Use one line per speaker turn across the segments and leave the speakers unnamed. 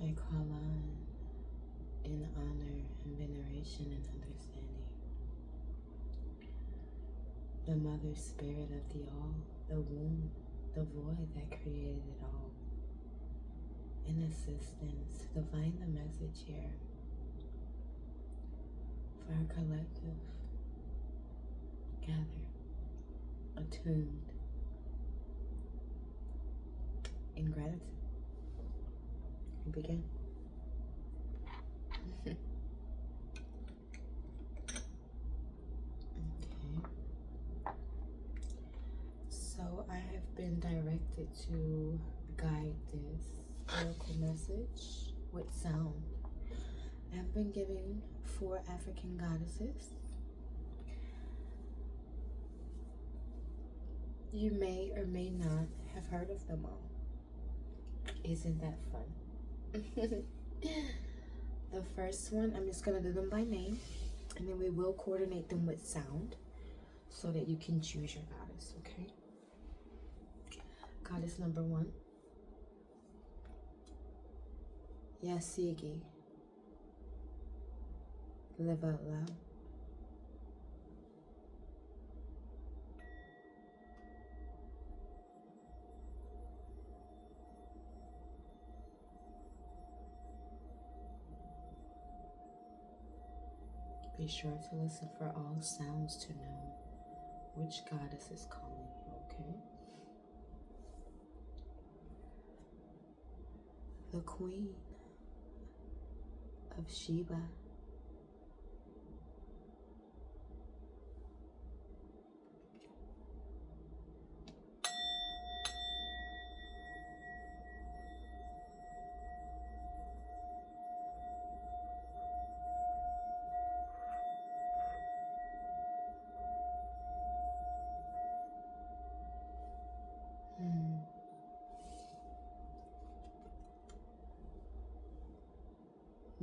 I call on in honor and veneration and understanding the mother spirit of the all, the womb, the void that created it all. In assistance to divine the message here for our collective, gather, attuned, in gratitude. We begin. Okay. So I have been directed to guide this oracle message with sound. I have been given 4 African goddesses. You may or may not have heard of them all. Isn't that fun? The first one, I'm just going to do them by name, and then we will coordinate them with sound so that you can choose your goddess, okay? Goddess number 1, Yasigi. Live out loud. Be sure to listen for all sounds to know which goddess is calling you, okay? The Queen of Sheba.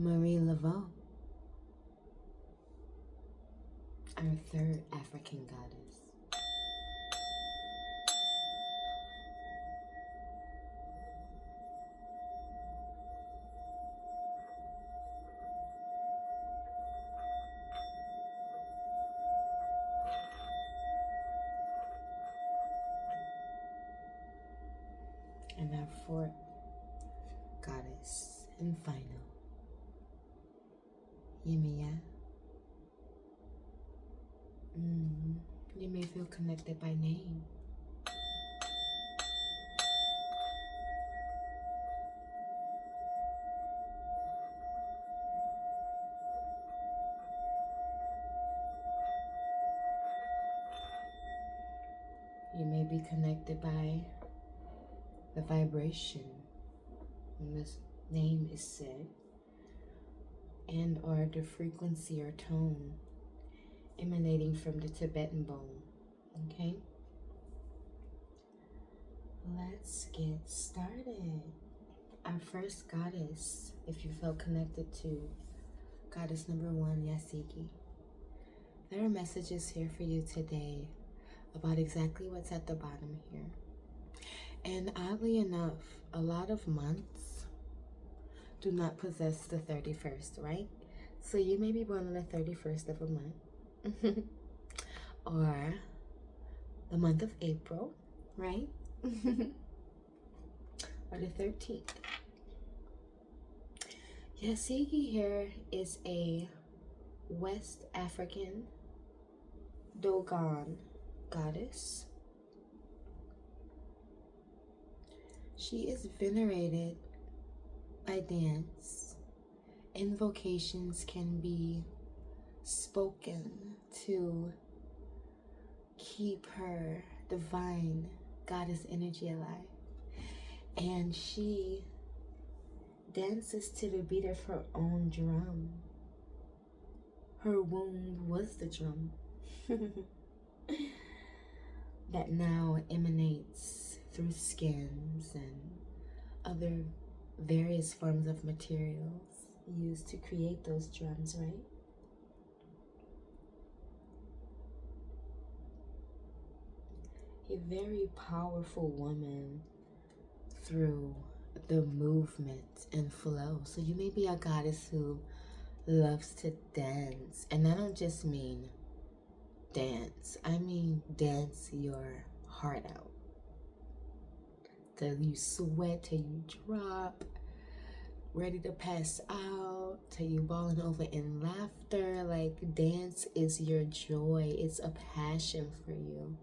Marie Laveau, our 3rd African goddess. And our 4th goddess and final, Yemiya. You may feel connected by name. You may be connected by the vibration when this name is said, and or the frequency or tone emanating from the Tibetan bone, okay? Let's get started. Our first goddess, if you felt connected to goddess number 1, Yasigi, there are messages here for you today about exactly what's at the bottom here. And oddly enough, a lot of months do not possess the 31st, right? So you may be born on the 31st of a month. Or the month of April, right? Or the 13th. Yasigi here is a West African Dogon goddess. She is venerated by dance. Invocations can be spoken to keep her divine goddess energy alive. And she dances to the beat of her own drum. Her womb was the drum that now emanates through skins and other various forms of materials used to create those drums, right? A very powerful woman through the movement and flow. So you may be a goddess who loves to dance. And I don't just mean dance. I mean dance your heart out. Till you sweat, till you drop, ready to pass out, till you balling over in laughter. Like, dance is your joy. It's a passion for you.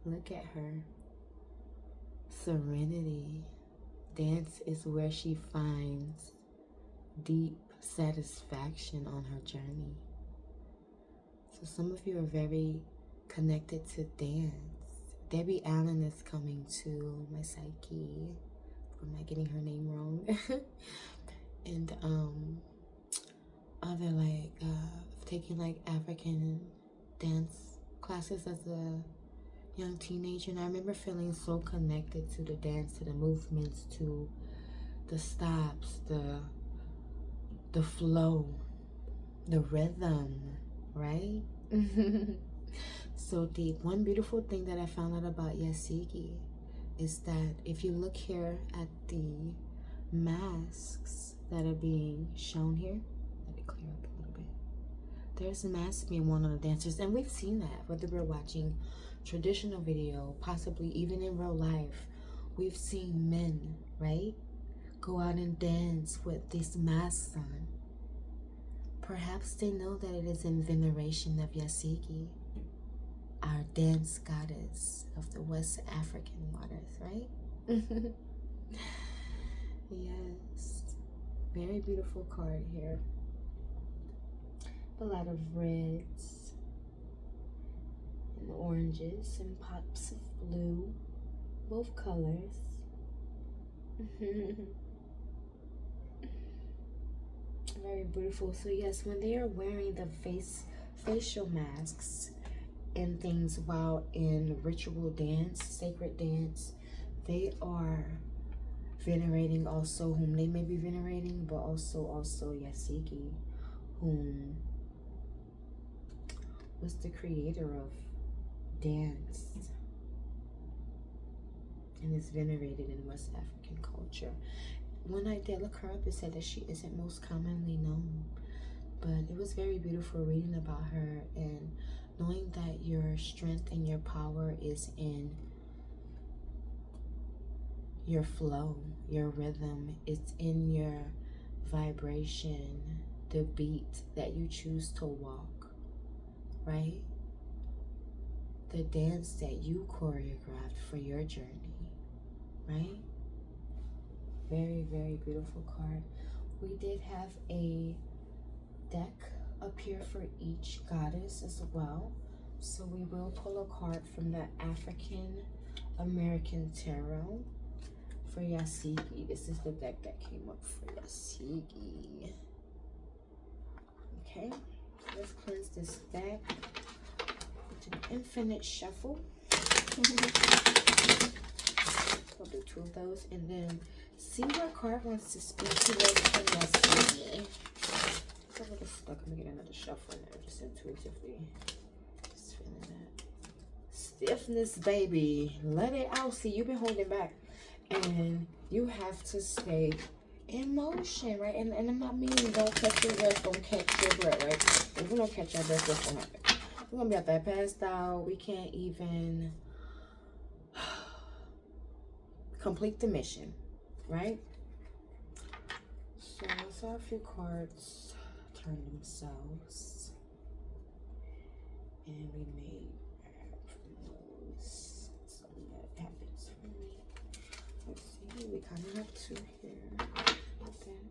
Look at her. Serenity. Dance is where she finds deep satisfaction on her journey. So some of you are very connected to dance. Debbie Allen is coming to my psyche. Am I getting her name wrong? And other like taking like African dance classes as a young teenager, and I remember feeling so connected to the dance, to the movements, to the stops, the flow, the rhythm, right? So deep. One beautiful thing that I found out about Yasigi is that if you look here at the masks that are being shown here, let it clear up a little bit. There's a mask being worn on the dancers, and we've seen that whether we're watching traditional video, possibly even in real life. We've seen men, right, go out and dance with these masks on. Perhaps they know that it is in veneration of Yasigi, our dance goddess of the West African waters, right? Yes, very beautiful card here. A lot of reds and oranges and pops of blue, both colors. Very beautiful. So yes, when they are wearing the facial masks and things while in ritual dance, sacred dance, they are venerating also whom they may be venerating, but also Yasigi, whom was the creator of dance and is venerated in West African culture. When I did look her up, it said that she isn't most commonly known, but it was very beautiful reading about her and knowing that your strength and your power is in your flow, your rhythm. It's in your vibration, the beat that you choose to walk, right? The dance that you choreographed for your journey, right? Very, very beautiful card. We did have a deck up here for each goddess as well. So we will pull a card from the African American Tarot for Yasigi. This is the deck that came up for Yasigi. Okay, let's cleanse this deck with an infinite shuffle. I'll do two of those and then see what card wants to speak to us for Yasigi. It's a little stuck. I'm gonna get another shuffle in there just intuitively. Just feeling that stiffness, baby. Let it out. See, you've been holding back. And you have to stay in motion, right? And I'm not meaning don't catch your breath, don't catch your breath, right? If we don't catch our breath, what's gonna happen? We're gonna be out there passed out. We can't even complete the mission, right? So let's have a few cards turn themselves. And we may lose something that happens for me. Let's see, we kind of have two here. Like that.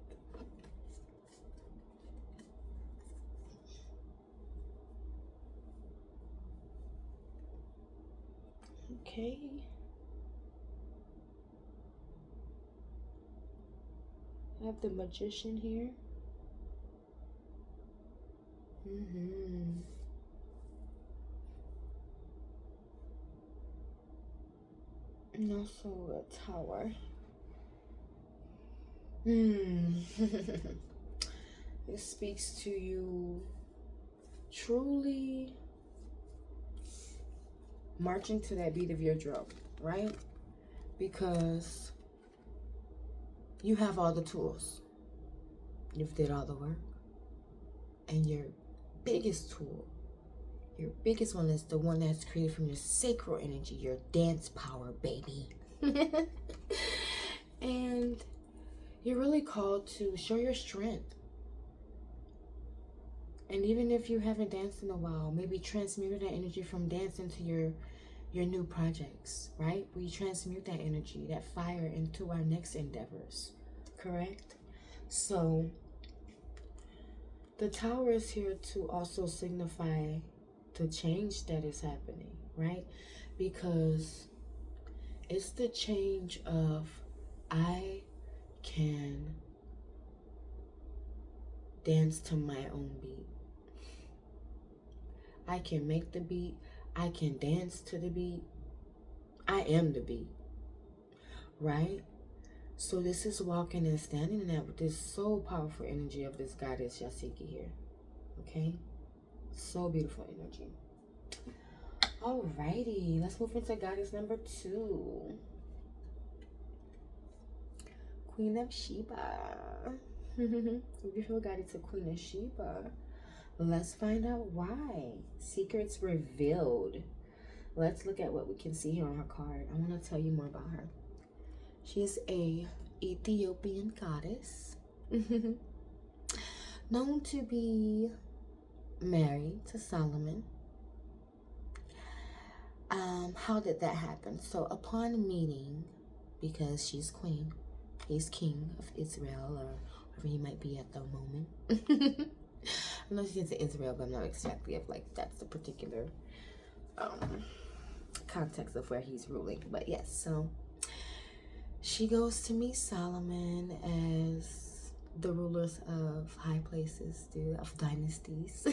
Okay. I have the Magician here. And also a Tower. It speaks to you truly marching to that beat of your drum, right? Because you have all the tools. You've did all the work. And your biggest tool, your biggest one, is the one that's created from your sacral energy, your dance power, baby. And you're really called to show your strength. And even if you haven't danced in a while, maybe transmute that energy from dancing to your new projects, right? We transmute that energy, that fire, into our next endeavors, correct? So the tower is here to also signify the change that is happening, right? Because it's the change of, I can dance to my own beat. I can make the beat. I can dance to the beat. I am the beat, right? So this is walking and standing in that with this so powerful energy of this goddess Yasiki here, okay? So beautiful energy. Alrighty, let's move into goddess number 2. Queen of Sheba. Beautiful goddess to Queen of Sheba. Let's find out why. Secrets revealed. Let's look at what we can see here on her card. I want to tell you more about her. She is a Ethiopian goddess. Known to be married to Solomon. How did that happen? So upon meeting, because she's queen, he's king of Israel, or wherever he might be at the moment. I know she's in Israel, but I'm not exactly if like that's the particular context of where he's ruling. But yes, so she goes to meet Solomon, as the rulers of high places do, of dynasties.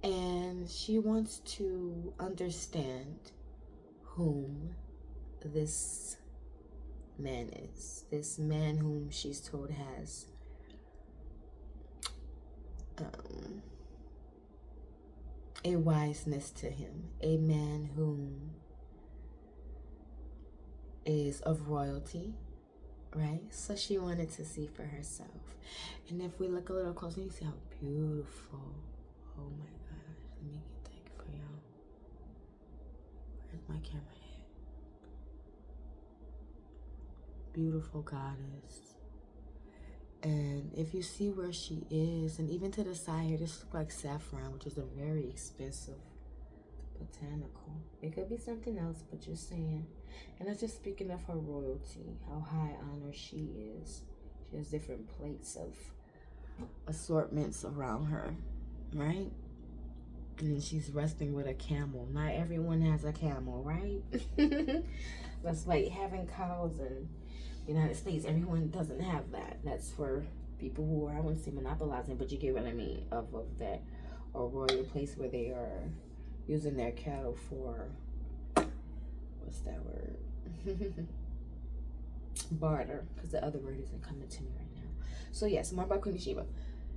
And she wants to understand whom this man is. This man whom she's told has a wiseness to him. A man whom is of royalty, right? So she wanted to see for herself. And if we look a little closer, you see how beautiful. Oh my gosh, let me get that for y'all. Where's my camera at? Beautiful goddess. And if you see where she is, and even to the side here, this looks like saffron, which is a very expensive botanical. It could be something else, but just saying. And that's just speaking of her royalty, how high honor she is. She has different plates of assortments around her, right? And then she's resting with a camel. Not everyone has a camel, right? That's like having cows in the United States. Everyone doesn't have that. That's for people who are, I wouldn't say monopolizing, but you get what I mean, of that, a royal place where they are using their cattle for, what's that word? Barter, because the other word isn't coming to me right now. So yes, more about Queen Sheba.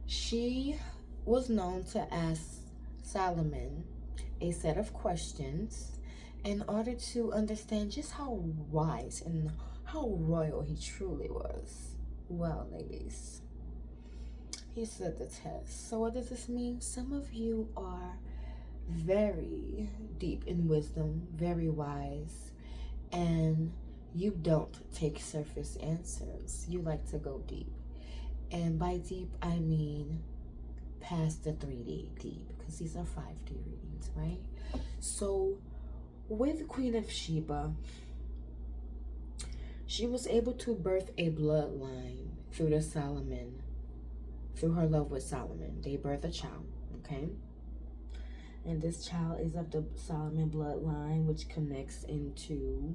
She was known to ask Solomon a set of questions in order to understand just how wise and how royal he truly was. Well, ladies, he stood the test. So what does this mean? Some of you are very deep in wisdom, very wise, and you don't take surface answers. You like to go deep. And by deep, I mean past the 3D deep, because these are 5D readings, right? So with Queen of Sheba, she was able to birth a bloodline through her love with Solomon. They birth a child, okay? And this child is of the Solomon bloodline, which connects into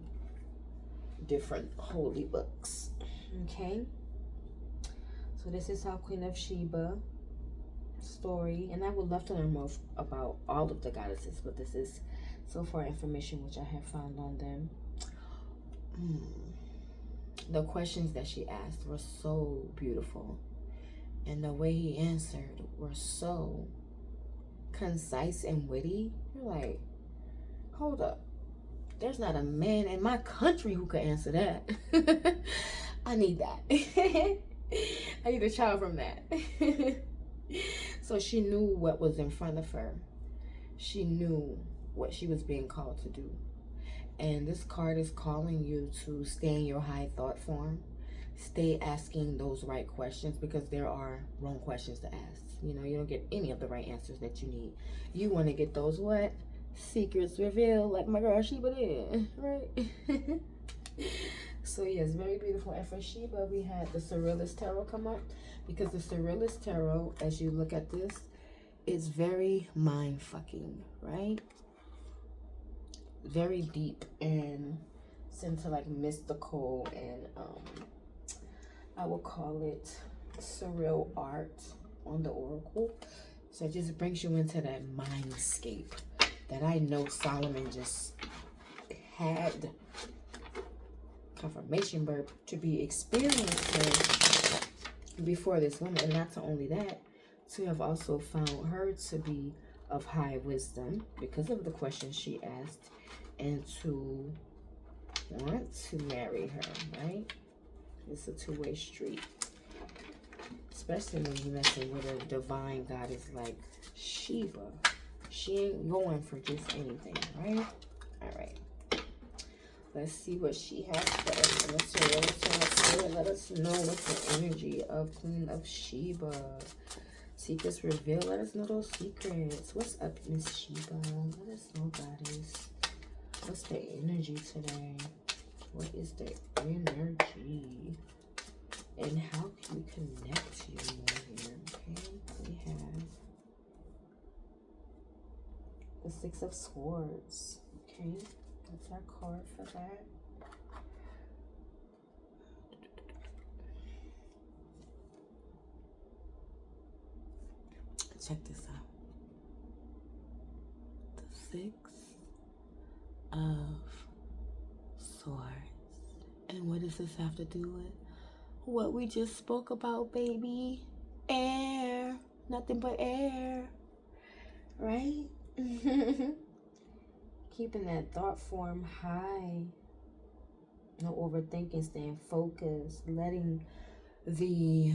different holy books, okay? So this is how Queen of Sheba story, and I would love to learn more about all of the goddesses, but this is so far information which I have found on them. The questions that she asked were so beautiful, and the way he answered were so concise and witty. You're like, hold up, there's not a man in my country who could answer that. I need that. I need a child from that. So she knew what was in front of her. She knew what she was being called to do. And this card is calling you to stay in your high thought form. Stay asking those right questions, because there are wrong questions to ask. You know, you don't get any of the right answers that you need. You want to get those what? Secrets revealed, like my girl Sheba did, right? So yes, very beautiful. And for Sheba, we had the Surrealist Tarot come up, because the Surrealist Tarot, as you look at this, is very mind-fucking, right? Very deep and into like mystical and I will call it surreal art on the oracle. So it just brings you into that mindscape that I know Solomon just had confirmation birth to be experiencing before this woman. And not only that, to have also found her to be of high wisdom because of the questions she asked, and to want to marry her, right? It's a two-way street. Especially when you're messing with a divine goddess like Sheba. She ain't going for just anything, right? Alright. Let's see what she has for us. Let us know what's the energy of Queen of Sheba. Secrets revealed. Let us know those secrets. What's up, Miss Sheba? Let us know, goddess. What's the energy today? What is the energy? And how can we connect to you more here? Okay, we have the Six of Swords. Okay, that's our card for that. Check this out. The Six of Swords. And what does this have to do with what we just spoke about, baby? Air. Nothing but air. Right? Keeping that thought form high. No overthinking, staying focused. Letting the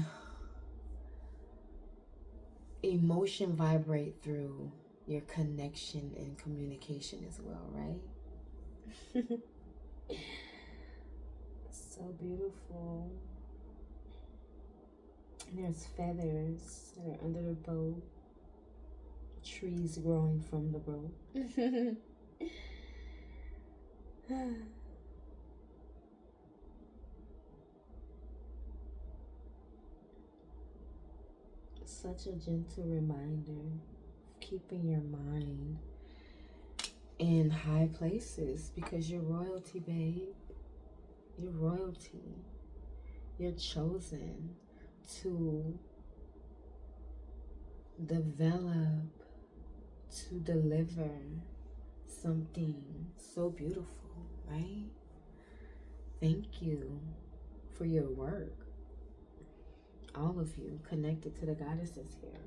emotion vibrate through your connection and communication as well, right? So beautiful. There's feathers that are under the boat. Trees growing from the boat. Such a gentle reminder of keeping your mind in high places, because you're royalty, babe. You're royalty. You're chosen to develop, to deliver something so beautiful, right? Thank you for your work. All of you connected to the goddesses here.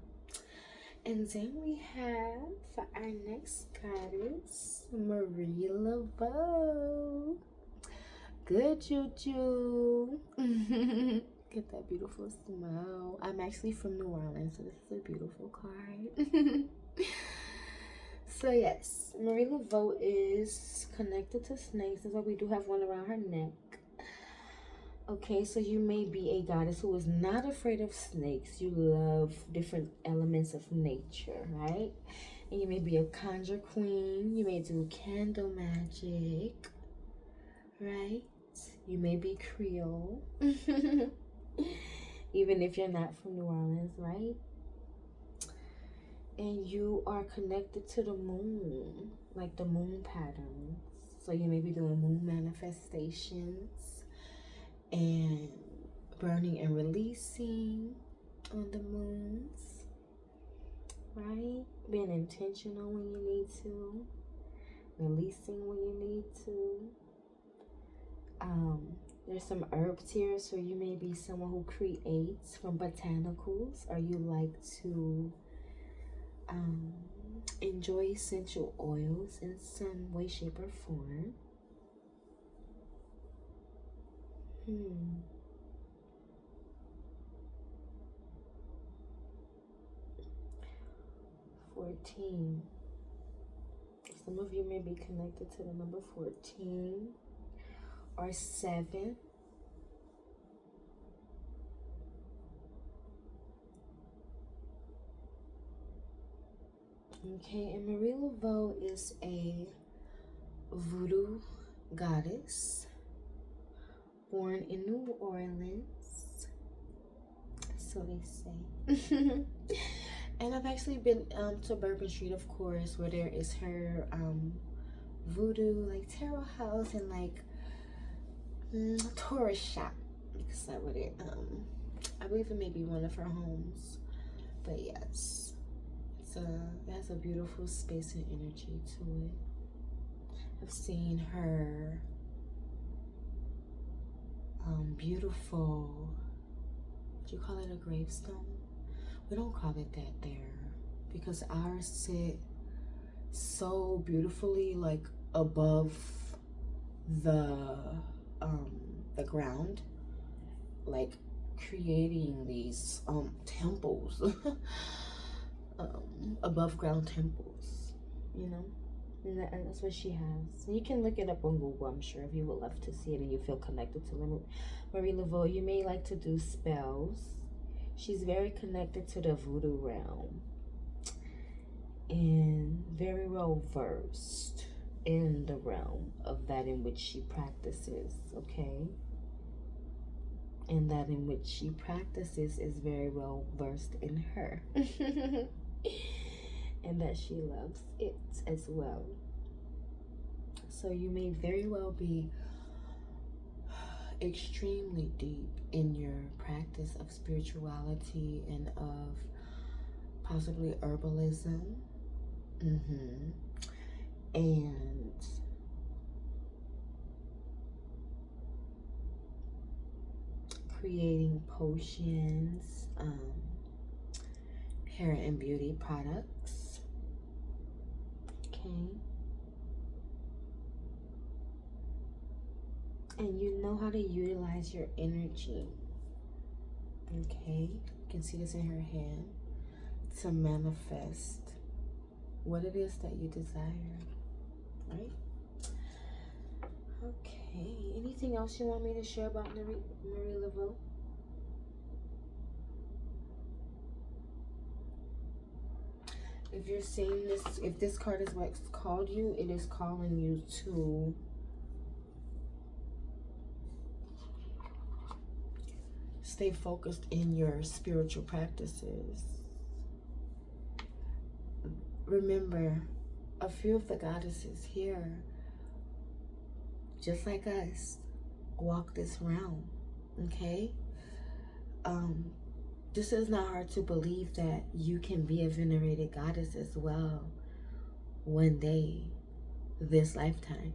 And then we have, for our next goddess, Marie Laveau. Good juju. Get that beautiful smile. I'm actually from New Orleans, so this is a beautiful card. So yes, Marie Laveau is connected to snakes. That's why we do have one around her neck. Okay, so you may be a goddess who is not afraid of snakes. You love different elements of nature, right? And you may be a conjure queen. You may do candle magic, right? You may be Creole. Even if you're not from New Orleans, right? And you are connected to the moon, like the moon patterns. So you may be doing moon manifestations and burning and releasing on the moons, right? Being intentional when you need to, releasing when you need to. There's some herbs here, so you may be someone who creates from botanicals, or you like to enjoy essential oils in some way, shape, or form. 14. Some of you may be connected to the number 14 or 7. Okay, and Marie Laveau is a voodoo goddess born in New Orleans, so they say. And I've actually been to Bourbon Street, of course, where there is her voodoo like tarot house and like tourist shop. Because that would it. I believe it may be one of her homes, but yes, it has a beautiful space and energy to it. I've seen her beautiful, do you call it a gravestone? We don't call it that there, because ours sit so beautifully like above the ground, like creating these temples, above ground temples, you know. And that's what she has. And you can look it up on Google, I'm sure, if you would love to see it and you feel connected to Marie Laveau. You may like to do spells. She's very connected to the voodoo realm and very well versed in the realm of that in which she practices, okay? And that in which she practices is very well versed in her. And that she loves it as well. So you may very well be extremely deep in your practice of spirituality and of possibly herbalism. And creating potions, hair and beauty products. Okay. And you know how to utilize your energy. Okay. You can see this in her hand. To manifest what it is that you desire. Right? Okay. Anything else you want me to share about Marie Laveau? If you're seeing this, if this card is what's called you, it is calling you to stay focused in your spiritual practices. Remember, a few of the goddesses here, just like us, walk this realm, okay? This is not hard to believe that you can be a venerated goddess as well one day, this lifetime,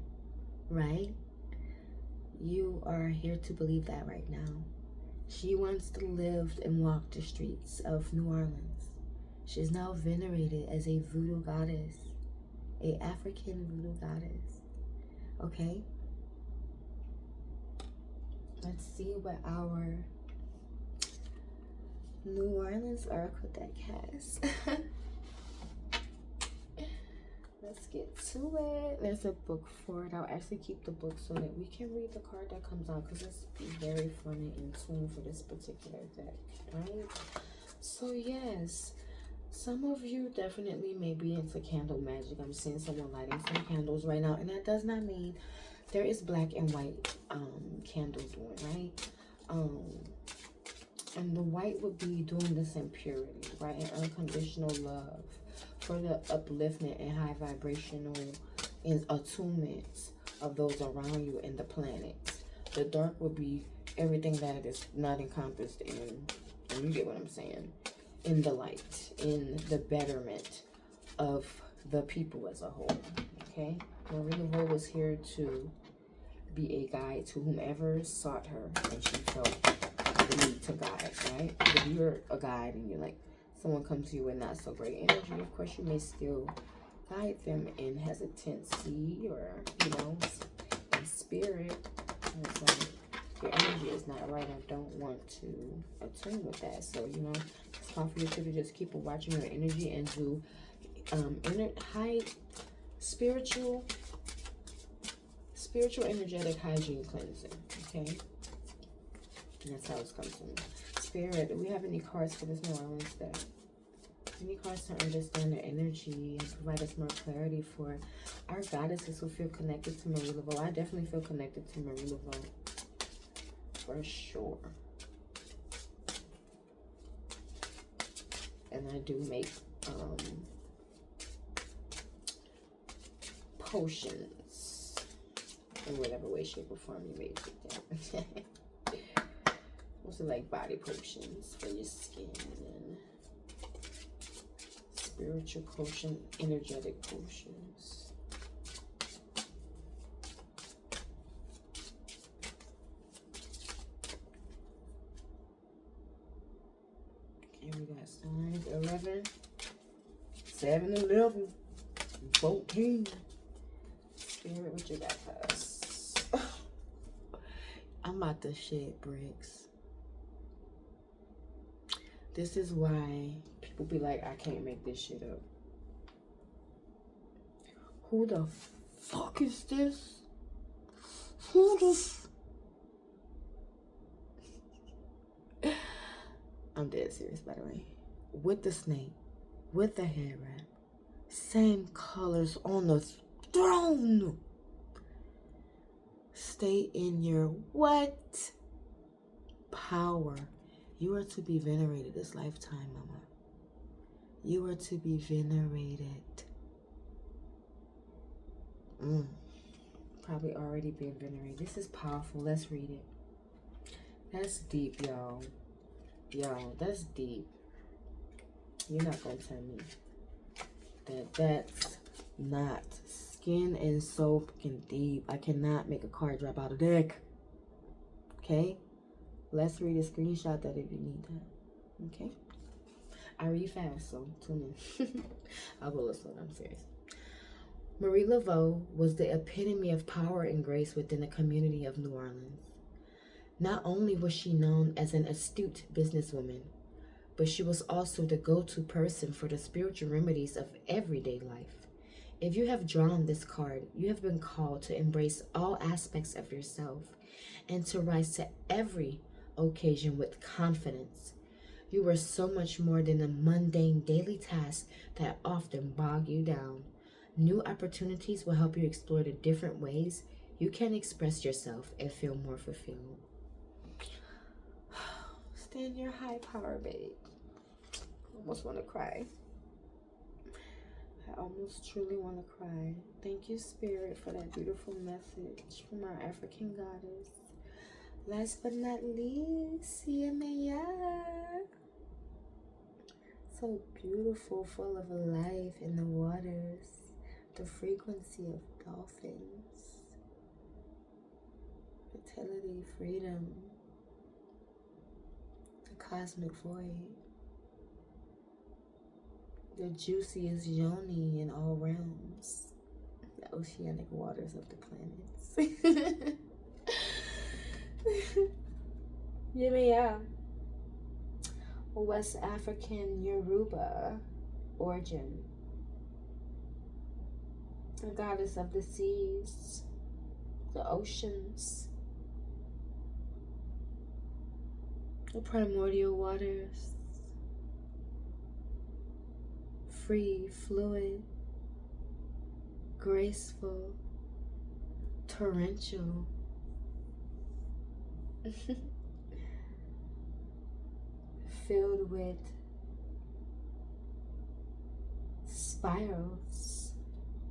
right? You are here to believe that right now. She once lived and walked the streets of New Orleans. She's now venerated as a voodoo goddess, a African voodoo goddess, okay? Let's see what our New Orleans Oracle deck has. Let's get to it. There's a book for it. I'll actually keep the book so that we can read the card that comes out, because it's very fun and in tune for this particular deck, right? So yes, some of you definitely may be into candle magic. I'm seeing someone lighting some candles right now, and that does not mean there is black and white candle doing, right? And the white would be doing this in purity, right? And unconditional love for the upliftment and high vibrational and attunement of those around you and the planet. The dark would be everything that is not encompassed in, and you get what I'm saying, in the light, in the betterment of the people as a whole, okay? Marie Laveau was here to be a guide to whomever sought her and she felt the need to guide, right? If you're a guide and you're like, someone comes to you with not so great energy, of course you may still guide them in hesitancy or, you know, in spirit. And it's like, your energy is not right. I don't want to attune with that. So, you know, it's time for you to just keep watching your energy and to high spiritual energetic hygiene cleansing. Okay, and that's how it's come to me. Spirit, do we have any cards for this New Orleans day? Any cards to understand their energy and provide us more clarity for our goddesses who feel connected to Marie Laveau? I definitely feel connected to Marie Laveau, for sure. And I do make potions in whatever way, shape, or form you make it. Also like body potions for your skin and spiritual potion, energetic potions. Okay, we got signs 11, 7, 11, 14. Spirit, what you got for us? I'm about to shit bricks. This is why people be like, I can't make this shit up. Who the fuck is this? Who the I'm dead serious, by the way. With the snake, with the head wrap, same colors on the throne. Stay in your what? Power. You are to be venerated this lifetime, mama. You are to be venerated. Probably already been venerated. This is powerful. Let's read it. That's deep, y'all. Y'all, that's deep. You're not going to tell me that that's not skin and soap and deep. I cannot make a card drop out of deck. Okay? Let's read a screenshot that if you need that. Okay? I read fast, so tune in. I'll go slow. I'm serious. Marie Laveau was the epitome of power and grace within the community of New Orleans. Not only was she known as an astute businesswoman, but she was also the go-to person for the spiritual remedies of everyday life. If you have drawn this card, you have been called to embrace all aspects of yourself and to rise to every occasion with confidence. You are so much more than the mundane daily tasks that often bog you down. New opportunities will help you explore the different ways you can express yourself and feel more fulfilled. Stay in your high power, babe. Almost want to cry. I almost truly want to cry. Thank you, Spirit, for that beautiful message from our African goddess. Last but not least, Yemaya. So beautiful, full of life in the waters. The frequency of dolphins. Fertility, freedom. The cosmic void. The juiciest yoni in all realms. The oceanic waters of the planets. Yeah. West African Yoruba origin. The goddess of the seas, the oceans, the primordial waters, free, fluid, graceful, torrential. Filled with spirals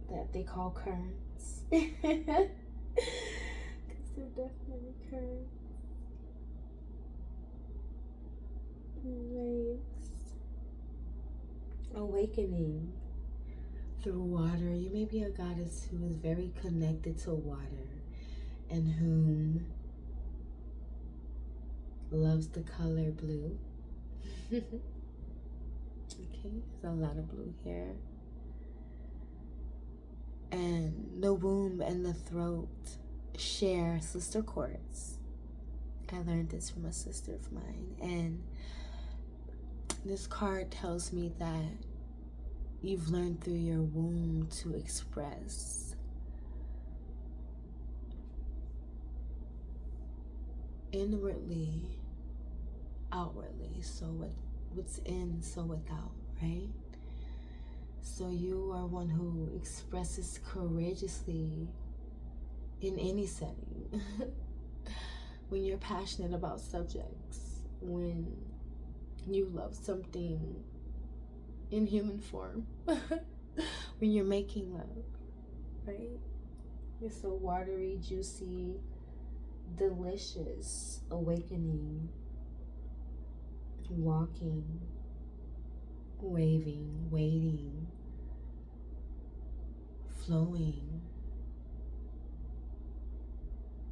that they call currents. Because they're definitely currents. Waves. Awakening through water. You may be a goddess who is very connected to water and whom loves the color blue. Okay, there's a lot of blue here. And the womb and the throat share sister chords. I learned this from a sister of mine. And this card tells me that you've learned through your womb to express inwardly, outwardly. So what's in, so without, right? So you are one who expresses courageously in any setting. When you're passionate about subjects, when you love something in human form, when you're making love, right? It's so watery, juicy, delicious, awakening, walking, waving, waiting, flowing,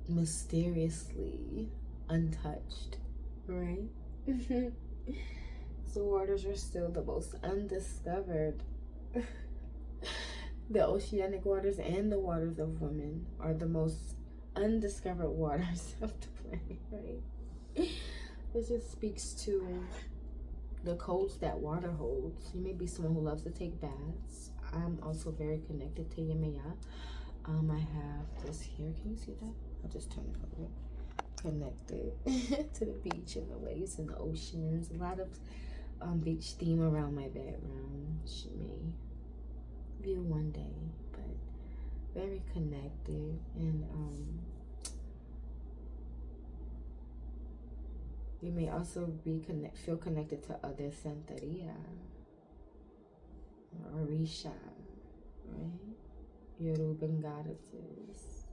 mysteriously untouched, right? The waters are still the most undiscovered. The oceanic waters and the waters of women are the most undiscovered waters of the planet, right? This just speaks to the codes that water holds. You may be someone who loves to take baths. I'm also very connected to Yemaya. I have this here. Can you see that? I'll just turn it over. Connected to the beach and the waves and the oceans. A lot of beach theme around my bedroom, which you may view one day, but very connected. And you may also feel connected to other Santeria or Orisha, right? Yoruban goddesses.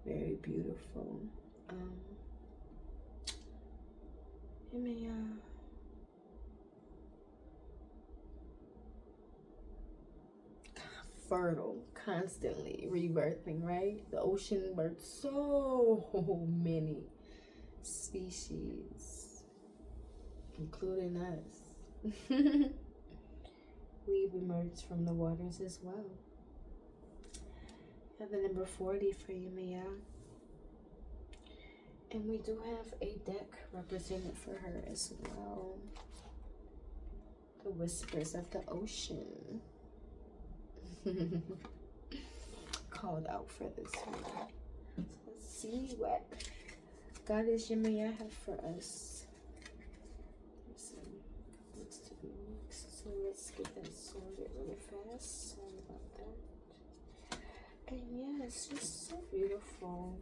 Very beautiful. You may fertile, constantly rebirthing, right? The ocean births so many species, including us. We've emerged from the waters as well. We have the number 40 for you, Maya. And we do have a deck represented for her as well. The Whispers of the Ocean. Called out for this one. So let's see what Goddess Yemaya have for us. There's some books to be mixed, so let's get that sorted really fast. Sorry about that. And yeah, it's just so beautiful.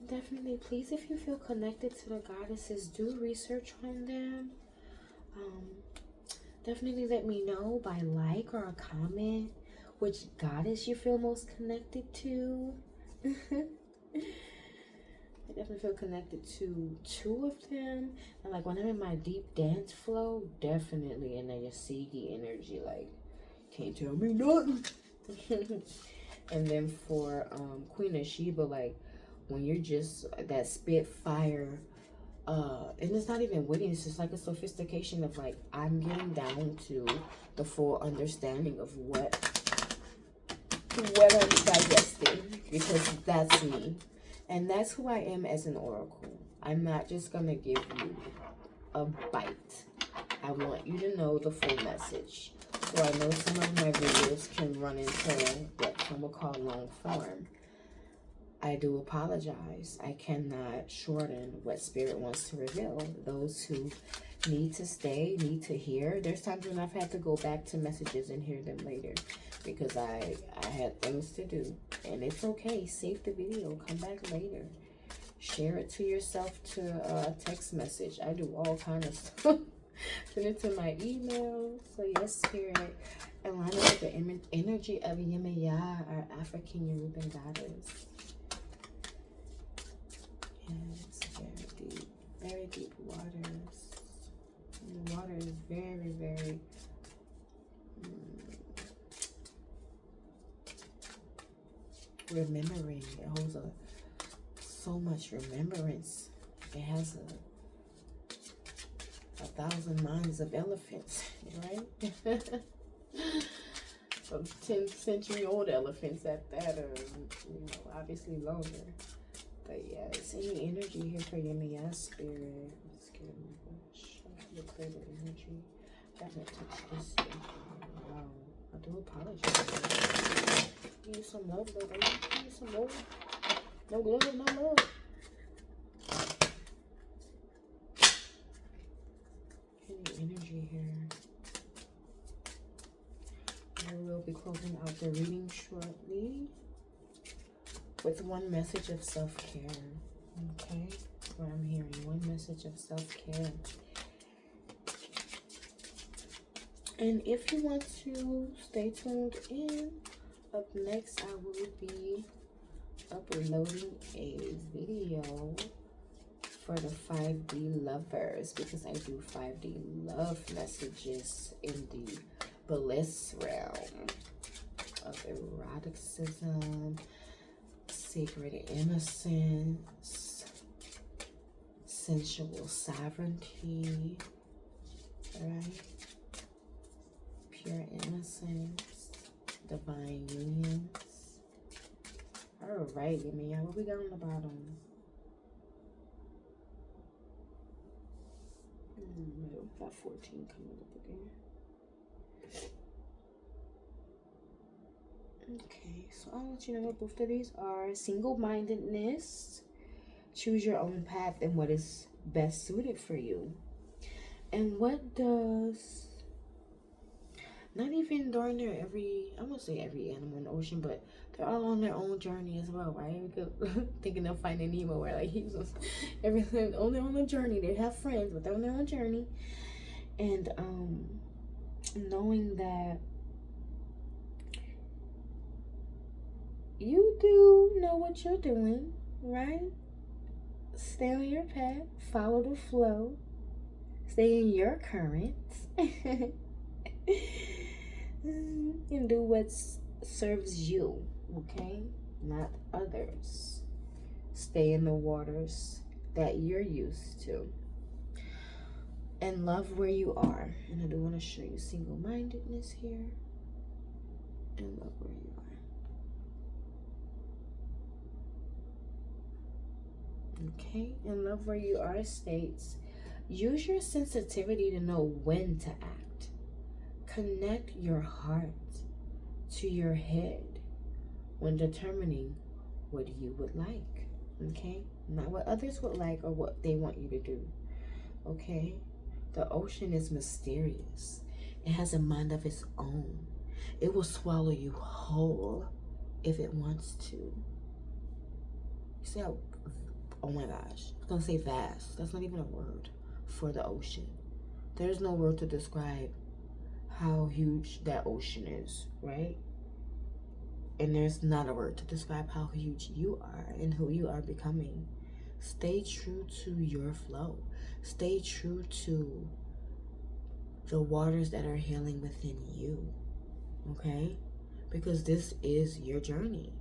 Definitely, please, if you feel connected to the goddesses, do research on them. Definitely let me know by like or a comment which goddess you feel most connected to. I definitely feel connected to 2 of them. And like when I'm in my deep dance flow, definitely in the Yasigi energy, like, can't tell me nothing. And then for Queen of Sheba, like when you're just that spitfire, and it's not even witty, it's just like a sophistication of like, I'm getting down to the full understanding of what I'm digesting, because that's me. And that's who I am as an oracle. I'm not just gonna give you a bite. I want you to know the full message. So I know some of my videos can run into what some will call long form. I do apologize. I cannot shorten what Spirit wants to reveal. Those who need to stay, need to hear. There's times when I've had to go back to messages and hear them later because I had things to do. And it's okay. Save the video. Come back later. Share it to yourself to a text message. I do all kind of stuff. Send it to my email. So yes, Spirit. Align it with the energy of Yemaya, our African Yoruban goddess. Yes, very deep waters. And the water is very, very remembering. It holds so much remembrance. It has a 1,000 minds of elephants, right? From 10th century old elephants at that, or obviously longer. But yeah, it's any energy here for Yemaya Spirit. Let's get the clear energy. Trying to touch this thing. Wow. I do apologize. Give you some love, though, baby. Give you some love. No love, no love. Any energy here. I will be closing out the reading shortly with one message of self-care. Okay? That's what I'm hearing. One message of self-care. And if you want to stay tuned in, up next I will be uploading a video for the 5D lovers, because I do 5D love messages in the bliss realm of eroticism, sacred innocence, sensual sovereignty, right? Pure innocence, divine unions. All right, Yummy, what we got on the bottom? Got 14 coming up again. Okay, so I'll let you know what both of these are. Single-mindedness. Choose your own path and what is best suited for you. And what does... Not even during their I won't say every animal in the ocean, but they're all on their own journey as well, right? Thinking of Finding Nemo, where like he's everything only on a journey. They have friends, but they're on their own journey. And knowing that you do know what you're doing, right? Stay on your path, follow the flow, stay in your current. And do what serves you, okay? Not others. Stay in the waters that you're used to. And love where you are. And I do want to show you single-mindedness here. And love where you are. Okay? And love where you are states, use your sensitivity to know when to act. Connect your heart to your head when determining what you would like, okay? Not what others would like or what they want you to do, okay? The ocean is mysterious. It has a mind of its own. It will swallow you whole if it wants to. You see how, oh my gosh, I was gonna say vast. That's not even a word for the ocean. There's no word to describe how huge that ocean is, right? And there's not a word to describe how huge you are and who you are becoming. Stay true to your flow. Stay true to the waters that are healing within you, okay? Because this is your journey.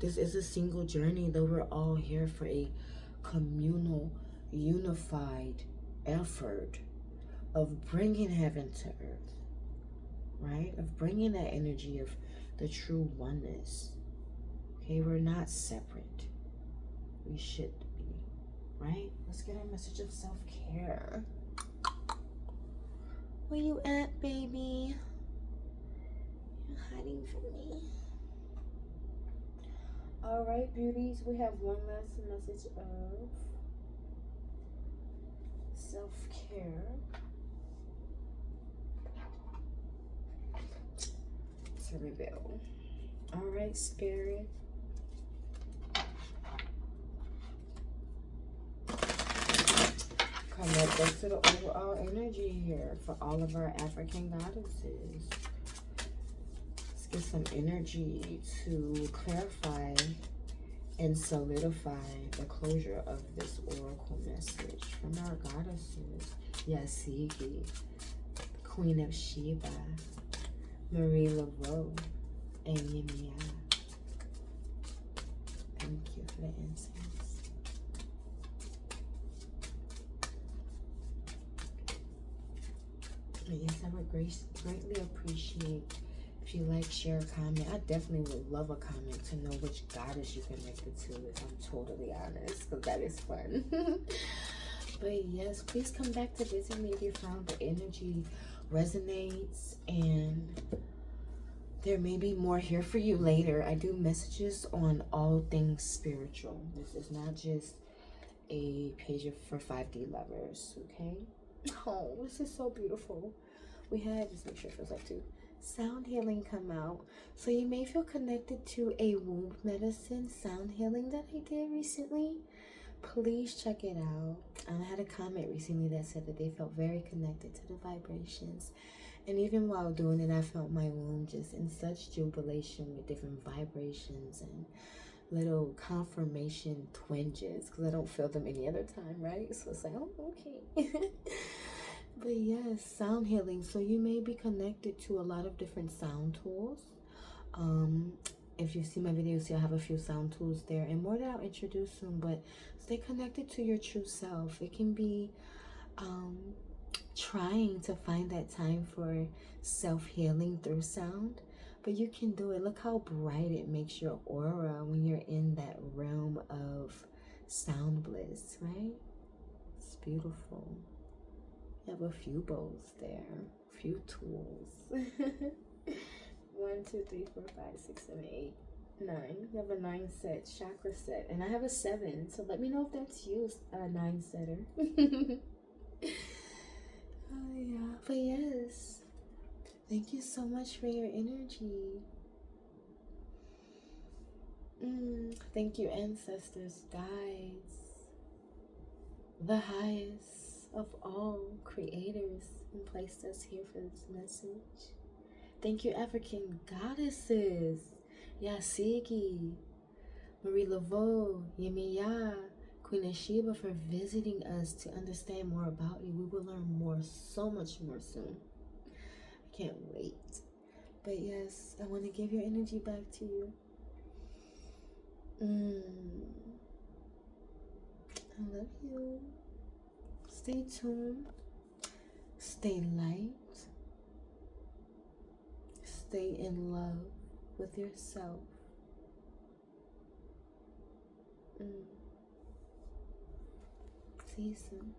This is a single journey, though we're all here for a communal, unified effort of bringing heaven to earth, right? Of bringing that energy of the true oneness. Okay, we're not separate. We should be, right? Let's get our message of self-care. Where you at, baby? You're hiding from me. All right, beauties, we have one last message of self-care. To reveal. All right, Spirit. Connect us to the overall energy here for all of our African goddesses. Let's get some energy to clarify and solidify the closure of this oracle message from our goddesses. Yasigi, Queen of Sheba, Marie Laveau, and Yemia. Thank you for the incense. Yes, I would greatly appreciate if you like, share, comment. I definitely would love a comment to know which goddess you connected to, if I'm totally honest, because that is fun. But yes, please come back to visit me if you found the energy resonates, and there may be more here for you later. I do messages on all things spiritual. This is not just a page for 5D lovers, okay? Oh, this is so beautiful. We had, just make sure it feels like two, sound healing come out. So you may feel connected to a womb medicine sound healing that I did recently. Please check it out. I had a comment recently that said that they felt very connected to the vibrations. And even while doing it, I felt my womb just in such jubilation with different vibrations and little confirmation twinges, because I don't feel them any other time, right? So it's like, oh, okay. But yes, sound healing. So you may be connected to a lot of different sound tools. If you see my videos, you'll have a few sound tools there, and more that I'll introduce soon. But stay connected to your true self. It can be trying to find that time for self-healing through sound, but you can do it. Look how bright it makes your aura when you're in that realm of sound bliss, right? It's beautiful. You have a few bowls there, a few tools. 1, 2, 3, 4, 5, 6, 7, 8, 9. You have a 9 set, chakra set, and I have a 7. So let me know if that's you, a 9 setter. Oh yeah, but yes, thank you so much for your energy. Thank you, ancestors, guides, the highest of all creators, and placed us here for this message. Thank you, African goddesses, Yasigi, Marie Laveau, Yemiya, Queen of Sheba, for visiting us to understand more about you. We will learn more, so much more soon. I can't wait. But yes, I want to give your energy back to you. I love you. Stay tuned. Stay light. Stay in love with yourself. See you soon.